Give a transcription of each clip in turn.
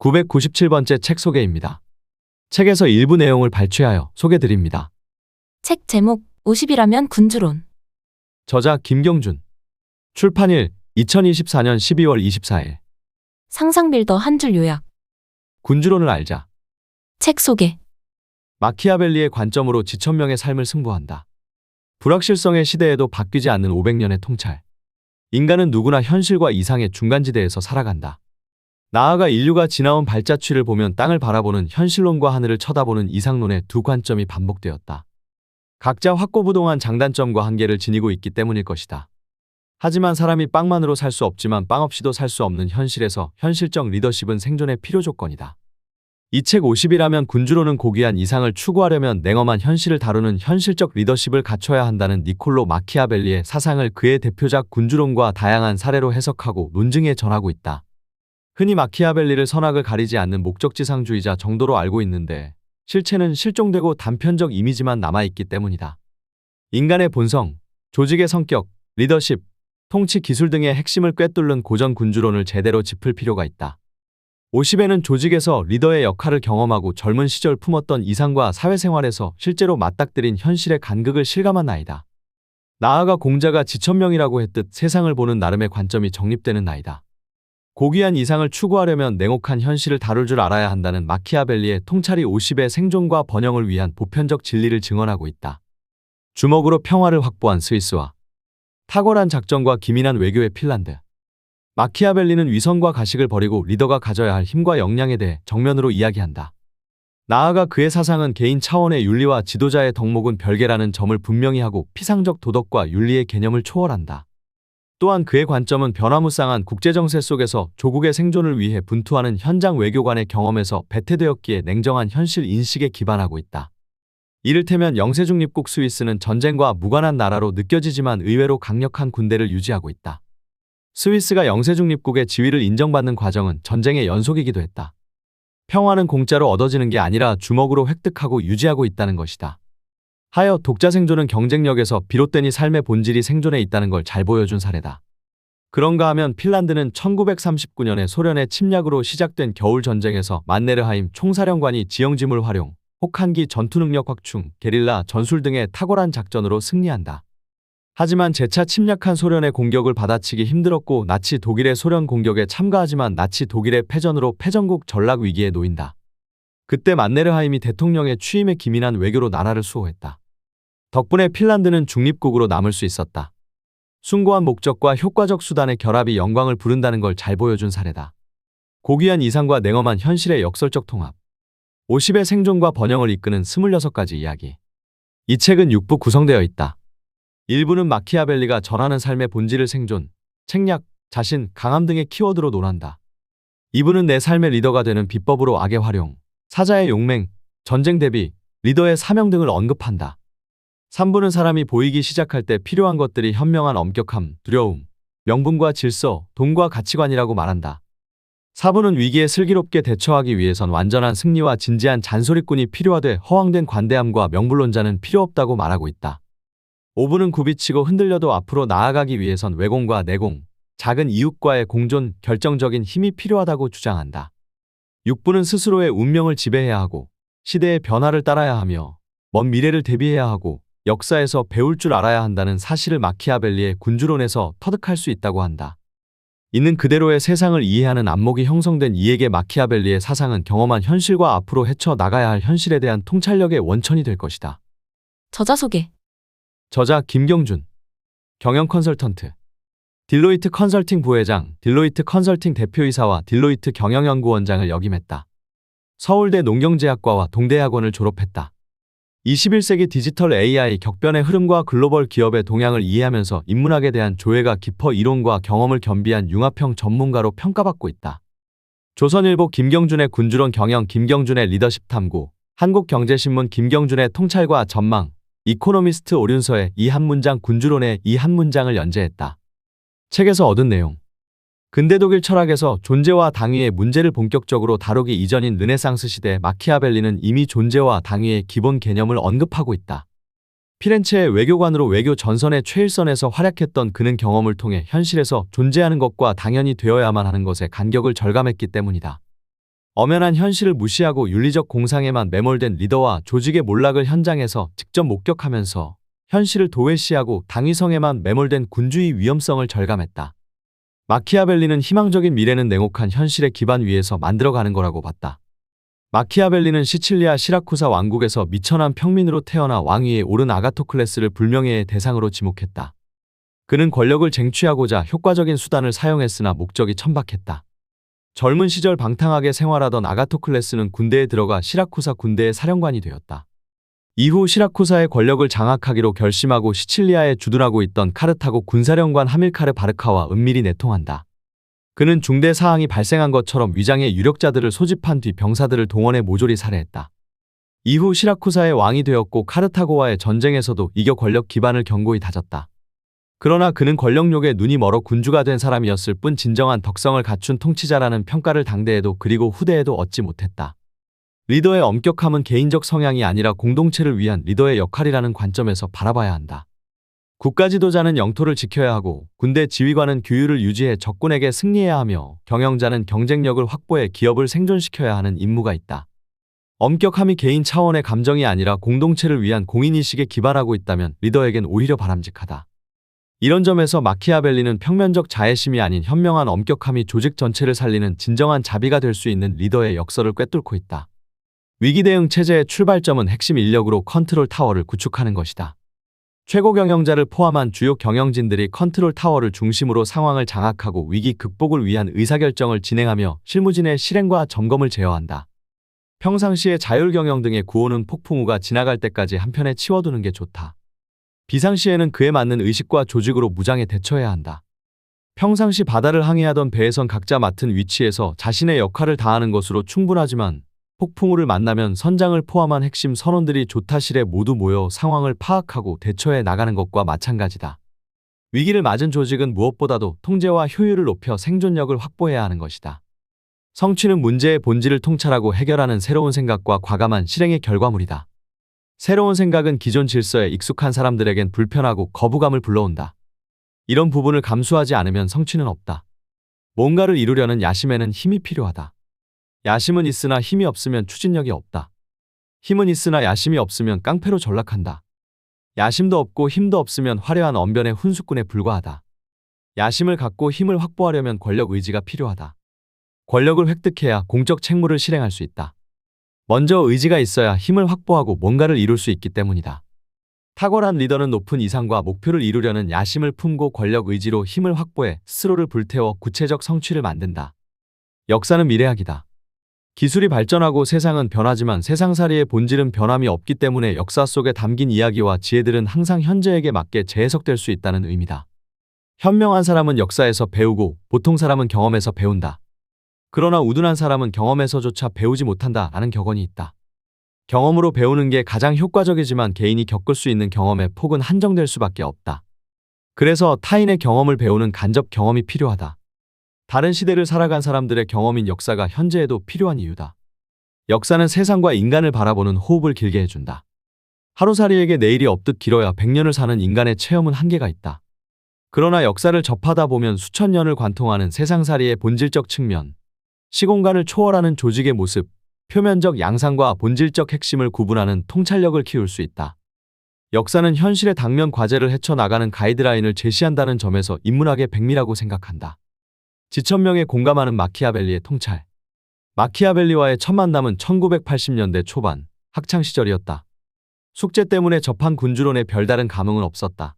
997번째 책 소개입니다. 책에서 일부 내용을 발췌하여 소개드립니다. 책 제목 50이라면 군주론. 저자 김경준. 출판일 2024년 12월 24일. 상상빌더 한 줄 요약. 군주론을 알자. 책 소개. 마키아벨리의 관점으로 지천명의 삶을 승부한다. 불확실성의 시대에도 바뀌지 않는 500년의 통찰. 인간은 누구나 현실과 이상의 중간지대에서 살아간다. 나아가 인류가 지나온 발자취를 보면 땅을 바라보는 현실론과 하늘을 쳐다보는 이상론의 두 관점이 반복되었다. 각자 확고부동한 장단점과 한계를 지니고 있기 때문일 것이다. 하지만 사람이 빵만으로 살 수 없지만 빵 없이도 살 수 없는 현실에서 현실적 리더십은 생존의 필요 조건이다. 이 책 50이라면 군주론은 고귀한 이상을 추구하려면 냉엄한 현실을 다루는 현실적 리더십을 갖춰야 한다는 니콜로 마키아벨리의 사상을 그의 대표작 군주론과 다양한 사례로 해석하고 논증에 전하고 있다. 흔히 마키아벨리를 선악을 가리지 않는 목적지상주의자 정도로 알고 있는데 실체는 실종되고 단편적 이미지만 남아있기 때문이다. 인간의 본성, 조직의 성격, 리더십, 통치 기술 등의 핵심을 꿰뚫는 고전 군주론을 제대로 짚을 필요가 있다. 50에는 조직에서 리더의 역할을 경험하고 젊은 시절 품었던 이상과 사회생활에서 실제로 맞닥뜨린 현실의 간극을 실감한 나이다. 나아가 공자가 지천명이라고 했듯 세상을 보는 나름의 관점이 정립되는 나이다. 고귀한 이상을 추구하려면 냉혹한 현실을 다룰 줄 알아야 한다는 마키아벨리의 통찰이 50의 생존과 번영을 위한 보편적 진리를 증언하고 있다. 주먹으로 평화를 확보한 스위스와 탁월한 작전과 기민한 외교의 핀란드. 마키아벨리는 위선과 가식을 버리고 리더가 가져야 할 힘과 역량에 대해 정면으로 이야기한다. 나아가 그의 사상은 개인 차원의 윤리와 지도자의 덕목은 별개라는 점을 분명히 하고 피상적 도덕과 윤리의 개념을 초월한다. 또한 그의 관점은 변화무쌍한 국제정세 속에서 조국의 생존을 위해 분투하는 현장 외교관의 경험에서 배태되었기에 냉정한 현실 인식에 기반하고 있다. 이를테면 영세중립국 스위스는 전쟁과 무관한 나라로 느껴지지만 의외로 강력한 군대를 유지하고 있다. 스위스가 영세중립국의 지위를 인정받는 과정은 전쟁의 연속이기도 했다. 평화는 공짜로 얻어지는 게 아니라 주먹으로 획득하고 유지하고 있다는 것이다. 하여 독자 생존은 경쟁력에서 비롯되니 삶의 본질이 생존에 있다는 걸 잘 보여준 사례다. 그런가 하면 핀란드는 1939년에 소련의 침략으로 시작된 겨울전쟁에서 만네르하임 총사령관이 지형지물 활용, 혹한기 전투능력 확충, 게릴라 전술 등의 탁월한 작전으로 승리한다. 하지만 재차 침략한 소련의 공격을 받아치기 힘들었고 나치 독일의 소련 공격에 참가하지만 나치 독일의 패전으로 패전국 전락 위기에 놓인다. 그때 만네르하임이 대통령의 취임에 기민한 외교로 나라를 수호했다. 덕분에 핀란드는 중립국으로 남을 수 있었다. 숭고한 목적과 효과적 수단의 결합이 영광을 부른다는 걸 잘 보여준 사례다. 고귀한 이상과 냉엄한 현실의 역설적 통합. 50의 생존과 번영을 이끄는 26가지 이야기. 이 책은 6부 구성되어 있다. 1부는 마키아벨리가 전하는 삶의 본질을 생존, 책략, 자신, 강함 등의 키워드로 논한다. 2부는 내 삶의 리더가 되는 비법으로 악의 활용, 사자의 용맹, 전쟁 대비, 리더의 사명 등을 언급한다. 3부는 사람이 보이기 시작할 때 필요한 것들이 현명한 엄격함, 두려움, 명분과 질서, 돈과 가치관이라고 말한다. 4부는 위기에 슬기롭게 대처하기 위해선 완전한 승리와 진지한 잔소리꾼이 필요하되 허황된 관대함과 명불론자는 필요 없다고 말하고 있다. 5부는 굽이치고 흔들려도 앞으로 나아가기 위해선 외공과 내공, 작은 이웃과의 공존, 결정적인 힘이 필요하다고 주장한다. 6부는 스스로의 운명을 지배해야 하고 시대의 변화를 따라야 하며 먼 미래를 대비해야 하고 역사에서 배울 줄 알아야 한다는 사실을 마키아벨리의 군주론에서 터득할 수 있다고 한다. 있는 그대로의 세상을 이해하는 안목이 형성된 이에게 마키아벨리의 사상은 경험한 현실과 앞으로 헤쳐나가야 할 현실에 대한 통찰력의 원천이 될 것이다. 저자 소개. 저자 김경준. 경영 컨설턴트. 딜로이트 컨설팅 부회장, 딜로이트 컨설팅 대표이사와 딜로이트 경영연구원장을 역임했다. 서울대 농경제학과와 동대학원을 졸업했다. 21세기 디지털 AI 격변의 흐름과 글로벌 기업의 동향을 이해하면서 인문학에 대한 조예가 깊어 이론과 경험을 겸비한 융합형 전문가로 평가받고 있다. 조선일보 김경준의 군주론 경영 김경준의 리더십 탐구, 한국경제신문 김경준의 통찰과 전망, 이코노미스트 오륜서의 이 한 문장 군주론의 이 한 문장을 연재했다. 책에서 얻은 내용. 근대 독일 철학에서 존재와 당위의 문제를 본격적으로 다루기 이전인 르네상스 시대 마키아벨리는 이미 존재와 당위의 기본 개념을 언급하고 있다. 피렌체의 외교관으로 외교 전선의 최일선에서 활약했던 그는 경험을 통해 현실에서 존재하는 것과 당연히 되어야만 하는 것의 간격을 절감했기 때문이다. 엄연한 현실을 무시하고 윤리적 공상에만 매몰된 리더와 조직의 몰락을 현장에서 직접 목격하면서 현실을 도외시하고 당위성에만 매몰된 군주의 위험성을 절감했다. 마키아벨리는 희망적인 미래는 냉혹한 현실의 기반 위에서 만들어가는 거라고 봤다. 마키아벨리는 시칠리아 시라쿠사 왕국에서 미천한 평민으로 태어나 왕위에 오른 아가토클레스를 불명예의 대상으로 지목했다. 그는 권력을 쟁취하고자 효과적인 수단을 사용했으나 목적이 천박했다. 젊은 시절 방탕하게 생활하던 아가토클레스는 군대에 들어가 시라쿠사 군대의 사령관이 되었다. 이후 시라쿠사의 권력을 장악하기로 결심하고 시칠리아에 주둔하고 있던 카르타고 군사령관 하밀카르 바르카와 은밀히 내통한다. 그는 중대 사항이 발생한 것처럼 위장의 유력자들을 소집한 뒤 병사들을 동원해 모조리 살해했다. 이후 시라쿠사의 왕이 되었고 카르타고와의 전쟁에서도 이겨 권력 기반을 견고히 다졌다. 그러나 그는 권력욕에 눈이 멀어 군주가 된 사람이었을 뿐 진정한 덕성을 갖춘 통치자라는 평가를 당대에도 그리고 후대에도 얻지 못했다. 리더의 엄격함은 개인적 성향이 아니라 공동체를 위한 리더의 역할이라는 관점에서 바라봐야 한다. 국가 지도자는 영토를 지켜야 하고 군대 지휘관은 규율을 유지해 적군에게 승리해야 하며 경영자는 경쟁력을 확보해 기업을 생존시켜야 하는 임무가 있다. 엄격함이 개인 차원의 감정이 아니라 공동체를 위한 공인의식에 기반하고 있다면 리더에겐 오히려 바람직하다. 이런 점에서 마키아벨리는 평면적 자애심이 아닌 현명한 엄격함이 조직 전체를 살리는 진정한 자비가 될 수 있는 리더의 역설을 꿰뚫고 있다. 위기 대응 체제의 출발점은 핵심 인력으로 컨트롤 타워를 구축하는 것이다. 최고 경영자를 포함한 주요 경영진들이 컨트롤 타워를 중심으로 상황을 장악하고 위기 극복을 위한 의사결정을 진행하며 실무진의 실행과 점검을 제어한다. 평상시에 자율 경영 등의 구호는 폭풍우가 지나갈 때까지 한편에 치워두는 게 좋다. 비상시에는 그에 맞는 의식과 조직으로 무장해 대처해야 한다. 평상시 바다를 항해하던 배에선 각자 맡은 위치에서 자신의 역할을 다하는 것으로 충분하지만 폭풍우를 만나면 선장을 포함한 핵심 선원들이 조타실에 모두 모여 상황을 파악하고 대처해 나가는 것과 마찬가지다. 위기를 맞은 조직은 무엇보다도 통제와 효율을 높여 생존력을 확보해야 하는 것이다. 성취는 문제의 본질을 통찰하고 해결하는 새로운 생각과 과감한 실행의 결과물이다. 새로운 생각은 기존 질서에 익숙한 사람들에겐 불편하고 거부감을 불러온다. 이런 부분을 감수하지 않으면 성취는 없다. 뭔가를 이루려는 야심에는 힘이 필요하다. 야심은 있으나 힘이 없으면 추진력이 없다. 힘은 있으나 야심이 없으면 깡패로 전락한다. 야심도 없고 힘도 없으면 화려한 언변의 훈수꾼에 불과하다. 야심을 갖고 힘을 확보하려면 권력 의지가 필요하다. 권력을 획득해야 공적 책무를 실행할 수 있다. 먼저 의지가 있어야 힘을 확보하고 뭔가를 이룰 수 있기 때문이다. 탁월한 리더는 높은 이상과 목표를 이루려는 야심을 품고 권력 의지로 힘을 확보해 스스로를 불태워 구체적 성취를 만든다. 역사는 미래학이다. 기술이 발전하고 세상은 변하지만 세상살이의 본질은 변함이 없기 때문에 역사 속에 담긴 이야기와 지혜들은 항상 현재에게 맞게 재해석될 수 있다는 의미다. 현명한 사람은 역사에서 배우고 보통 사람은 경험에서 배운다. 그러나 우둔한 사람은 경험에서조차 배우지 못한다라는 격언이 있다. 경험으로 배우는 게 가장 효과적이지만 개인이 겪을 수 있는 경험의 폭은 한정될 수밖에 없다. 그래서 타인의 경험을 배우는 간접 경험이 필요하다. 다른 시대를 살아간 사람들의 경험인 역사가 현재에도 필요한 이유다. 역사는 세상과 인간을 바라보는 호흡을 길게 해준다. 하루살이에게 내일이 없듯 길어야 100년을 사는 인간의 체험은 한계가 있다. 그러나 역사를 접하다 보면 수천 년을 관통하는 세상살이의 본질적 측면, 시공간을 초월하는 조직의 모습, 표면적 양상과 본질적 핵심을 구분하는 통찰력을 키울 수 있다. 역사는 현실의 당면 과제를 헤쳐나가는 가이드라인을 제시한다는 점에서 인문학의 백미라고 생각한다. 지천명에 공감하는 마키아벨리의 통찰. 마키아벨리와의 첫 만남은 1980년대 초반, 학창시절이었다. 숙제 때문에 접한 군주론에 별다른 감흥은 없었다.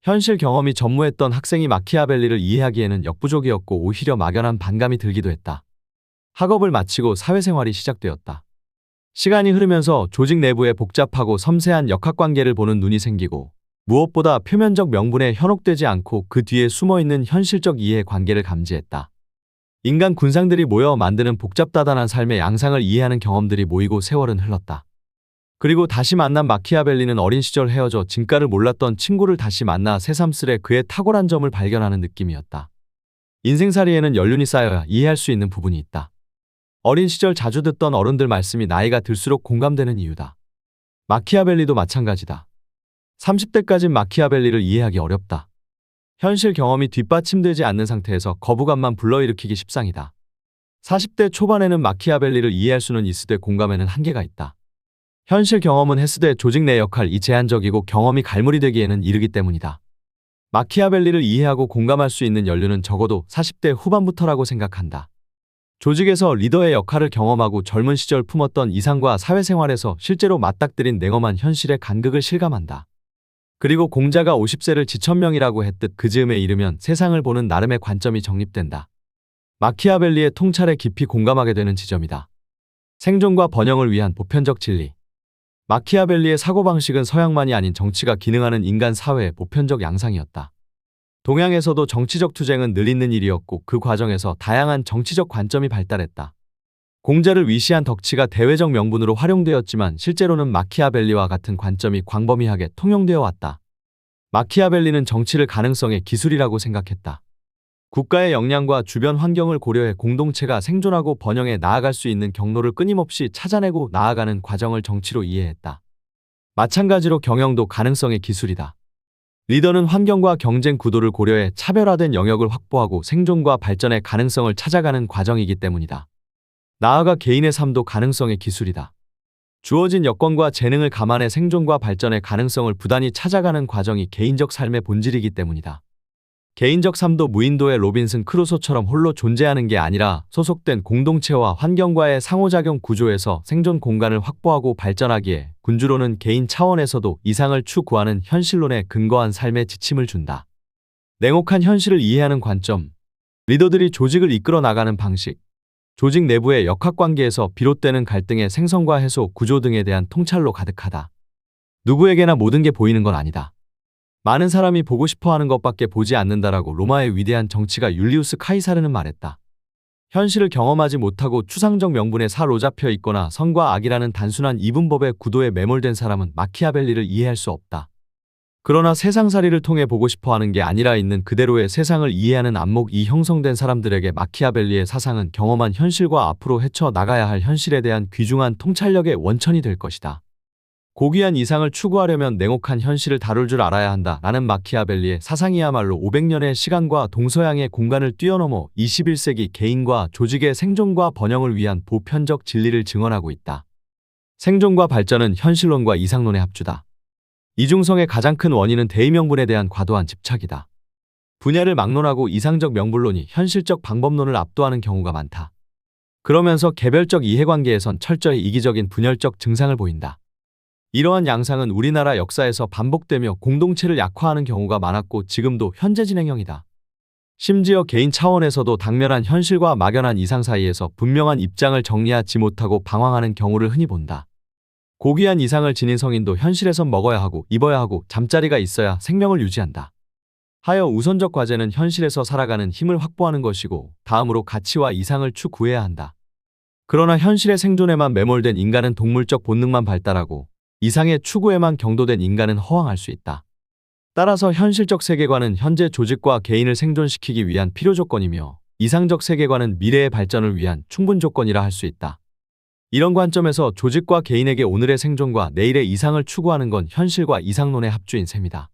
현실 경험이 전무했던 학생이 마키아벨리를 이해하기에는 역부족이었고 오히려 막연한 반감이 들기도 했다. 학업을 마치고 사회생활이 시작되었다. 시간이 흐르면서 조직 내부의 복잡하고 섬세한 역학관계를 보는 눈이 생기고 무엇보다 표면적 명분에 현혹되지 않고 그 뒤에 숨어있는 현실적 이해 관계를 감지했다. 인간 군상들이 모여 만드는 복잡다단한 삶의 양상을 이해하는 경험들이 모이고 세월은 흘렀다. 그리고 다시 만난 마키아벨리는 어린 시절 헤어져 진가를 몰랐던 친구를 다시 만나 새삼스레 그의 탁월한 점을 발견하는 느낌이었다. 인생살이에는 연륜이 쌓여야 이해할 수 있는 부분이 있다. 어린 시절 자주 듣던 어른들 말씀이 나이가 들수록 공감되는 이유다. 마키아벨리도 마찬가지다. 30대까진 마키아벨리를 이해하기 어렵다. 현실 경험이 뒷받침되지 않는 상태에서 거부감만 불러일으키기 십상이다. 40대 초반에는 마키아벨리를 이해할 수는 있으되 공감에는 한계가 있다. 현실 경험은 헬스대 조직 내 역할이 제한적이고 경험이 갈무리 되기에는 이르기 때문이다. 마키아벨리를 이해하고 공감할 수 있는 연륜은 적어도 40대 후반부터라고 생각한다. 조직에서 리더의 역할을 경험하고 젊은 시절 품었던 이상과 사회생활에서 실제로 맞닥뜨린 냉엄한 현실의 간극을 실감한다. 그리고 공자가 50세를 지천명이라고 했듯 그 즈음에 이르면 세상을 보는 나름의 관점이 정립된다. 마키아벨리의 통찰에 깊이 공감하게 되는 지점이다. 생존과 번영을 위한 보편적 진리. 마키아벨리의 사고방식은 서양만이 아닌 정치가 기능하는 인간 사회의 보편적 양상이었다. 동양에서도 정치적 투쟁은 늘 있는 일이었고 그 과정에서 다양한 정치적 관점이 발달했다. 공자를 위시한 덕치가 대외적 명분으로 활용되었지만 실제로는 마키아벨리와 같은 관점이 광범위하게 통용되어 왔다. 마키아벨리는 정치를 가능성의 기술이라고 생각했다. 국가의 역량과 주변 환경을 고려해 공동체가 생존하고 번영해 나아갈 수 있는 경로를 끊임없이 찾아내고 나아가는 과정을 정치로 이해했다. 마찬가지로 경영도 가능성의 기술이다. 리더는 환경과 경쟁 구도를 고려해 차별화된 영역을 확보하고 생존과 발전의 가능성을 찾아가는 과정이기 때문이다. 나아가 개인의 삶도 가능성의 기술이다. 주어진 여건과 재능을 감안해 생존과 발전의 가능성을 부단히 찾아가는 과정이 개인적 삶의 본질이기 때문이다. 개인적 삶도 무인도의 로빈슨 크루소처럼 홀로 존재하는 게 아니라 소속된 공동체와 환경과의 상호작용 구조에서 생존 공간을 확보하고 발전하기에 군주론은 개인 차원에서도 이상을 추구하는 현실론에 근거한 삶의 지침을 준다. 냉혹한 현실을 이해하는 관점, 리더들이 조직을 이끌어 나가는 방식, 조직 내부의 역학관계에서 비롯되는 갈등의 생성과 해소, 구조 등에 대한 통찰로 가득하다. 누구에게나 모든 게 보이는 건 아니다. 많은 사람이 보고 싶어하는 것밖에 보지 않는다라고 로마의 위대한 정치가 율리우스 카이사르는 말했다. 현실을 경험하지 못하고 추상적 명분에 사로잡혀 있거나 선과 악이라는 단순한 이분법의 구도에 매몰된 사람은 마키아벨리를 이해할 수 없다. 그러나 세상살이를 통해 보고 싶어하는 게 아니라 있는 그대로의 세상을 이해하는 안목이 형성된 사람들에게 마키아벨리의 사상은 경험한 현실과 앞으로 헤쳐나가야 할 현실에 대한 귀중한 통찰력의 원천이 될 것이다. 고귀한 이상을 추구하려면 냉혹한 현실을 다룰 줄 알아야 한다. 라는 마키아벨리의 사상이야말로 500년의 시간과 동서양의 공간을 뛰어넘어 21세기 개인과 조직의 생존과 번영을 위한 보편적 진리를 증언하고 있다. 생존과 발전은 현실론과 이상론의 합주다. 이중성의 가장 큰 원인은 대의명분에 대한 과도한 집착이다. 분야를 막론하고 이상적 명분론이 현실적 방법론을 압도하는 경우가 많다. 그러면서 개별적 이해관계에선 철저히 이기적인 분열적 증상을 보인다. 이러한 양상은 우리나라 역사에서 반복되며 공동체를 약화하는 경우가 많았고 지금도 현재 진행형이다. 심지어 개인 차원에서도 당면한 현실과 막연한 이상 사이에서 분명한 입장을 정리하지 못하고 방황하는 경우를 흔히 본다. 고귀한 이상을 지닌 성인도 현실에선 먹어야 하고 입어야 하고 잠자리가 있어야 생명을 유지한다. 하여 우선적 과제는 현실에서 살아가는 힘을 확보하는 것이고 다음으로 가치와 이상을 추구해야 한다. 그러나 현실의 생존에만 매몰된 인간은 동물적 본능만 발달하고 이상의 추구에만 경도된 인간은 허황할 수 있다. 따라서 현실적 세계관은 현재 조직과 개인을 생존시키기 위한 필요 조건이며 이상적 세계관은 미래의 발전을 위한 충분 조건이라 할 수 있다. 이런 관점에서 조직과 개인에게 오늘의 생존과 내일의 이상을 추구하는 건 현실과 이상론의 합주인 셈이다.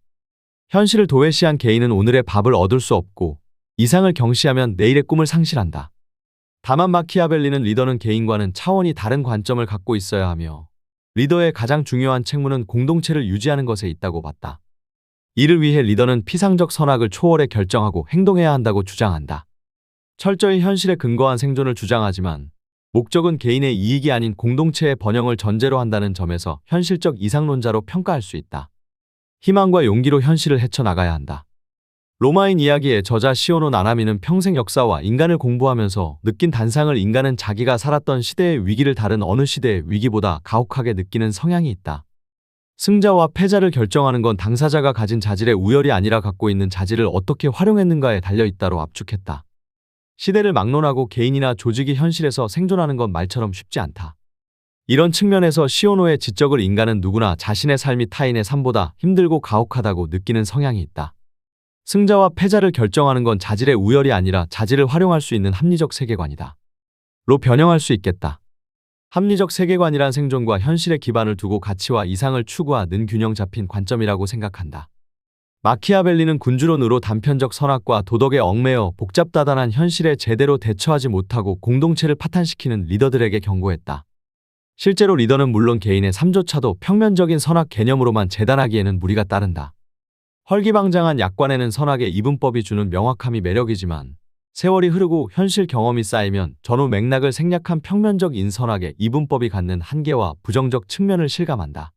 현실을 도외시한 개인은 오늘의 밥을 얻을 수 없고 이상을 경시하면 내일의 꿈을 상실한다. 다만 마키아벨리는 리더는 개인과는 차원이 다른 관점을 갖고 있어야 하며 리더의 가장 중요한 책무는 공동체를 유지하는 것에 있다고 봤다. 이를 위해 리더는 피상적 선악을 초월해 결정하고 행동해야 한다고 주장한다. 철저히 현실에 근거한 생존을 주장하지만 목적은 개인의 이익이 아닌 공동체의 번영을 전제로 한다는 점에서 현실적 이상론자로 평가할 수 있다. 희망과 용기로 현실을 헤쳐나가야 한다. 로마인 이야기의 저자 시오노 나나미는 평생 역사와 인간을 공부하면서 느낀 단상을 인간은 자기가 살았던 시대의 위기를 다른 어느 시대의 위기보다 가혹하게 느끼는 성향이 있다. 승자와 패자를 결정하는 건 당사자가 가진 자질의 우열이 아니라 갖고 있는 자질을 어떻게 활용했는가에 달려있다로 압축했다. 시대를 막론하고 개인이나 조직이 현실에서 생존하는 건 말처럼 쉽지 않다. 이런 측면에서 시오노의 지적을 인간은 누구나 자신의 삶이 타인의 삶보다 힘들고 가혹하다고 느끼는 성향이 있다. 승자와 패자를 결정하는 건 자질의 우열이 아니라 자질을 활용할 수 있는 합리적 세계관이다. 로 변형할 수 있겠다. 합리적 세계관이란 생존과 현실의 기반을 두고 가치와 이상을 추구하는 균형 잡힌 관점이라고 생각한다. 마키아벨리는 군주론으로 단편적 선악과 도덕에 얽매여 복잡다단한 현실에 제대로 대처하지 못하고 공동체를 파탄시키는 리더들에게 경고했다. 실제로 리더는 물론 개인의 삶조차도 평면적인 선악 개념으로만 재단하기에는 무리가 따른다. 헐기방장한 약관에는 선악의 이분법이 주는 명확함이 매력이지만 세월이 흐르고 현실 경험이 쌓이면 전후 맥락을 생략한 평면적 인선악의 이분법이 갖는 한계와 부정적 측면을 실감한다.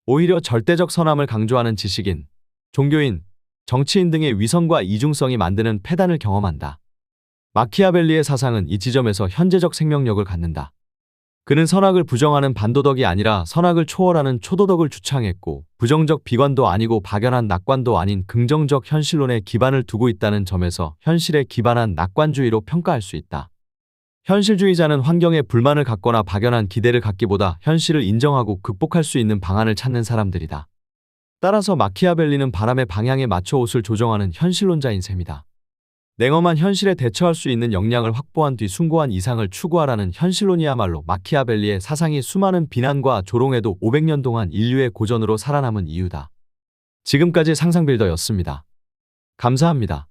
오히려 절대적 선함을 강조하는 지식인, 종교인, 정치인 등의 위선과 이중성이 만드는 폐단을 경험한다. 마키아벨리의 사상은 이 지점에서 현재적 생명력을 갖는다. 그는 선악을 부정하는 반도덕이 아니라 선악을 초월하는 초도덕을 주창했고 부정적 비관도 아니고 박연한 낙관도 아닌 긍정적 현실론에 기반을 두고 있다는 점에서 현실에 기반한 낙관주의로 평가할 수 있다. 현실주의자는 환경에 불만을 갖거나 박연한 기대를 갖기보다 현실을 인정하고 극복할 수 있는 방안을 찾는 사람들이다. 따라서 마키아벨리는 바람의 방향에 맞춰 옷을 조정하는 현실론자인 셈이다. 냉엄한 현실에 대처할 수 있는 역량을 확보한 뒤 숭고한 이상을 추구하라는 현실론이야말로 마키아벨리의 사상이 수많은 비난과 조롱에도 500년 동안 인류의 고전으로 살아남은 이유다. 지금까지 상상빌더였습니다. 감사합니다.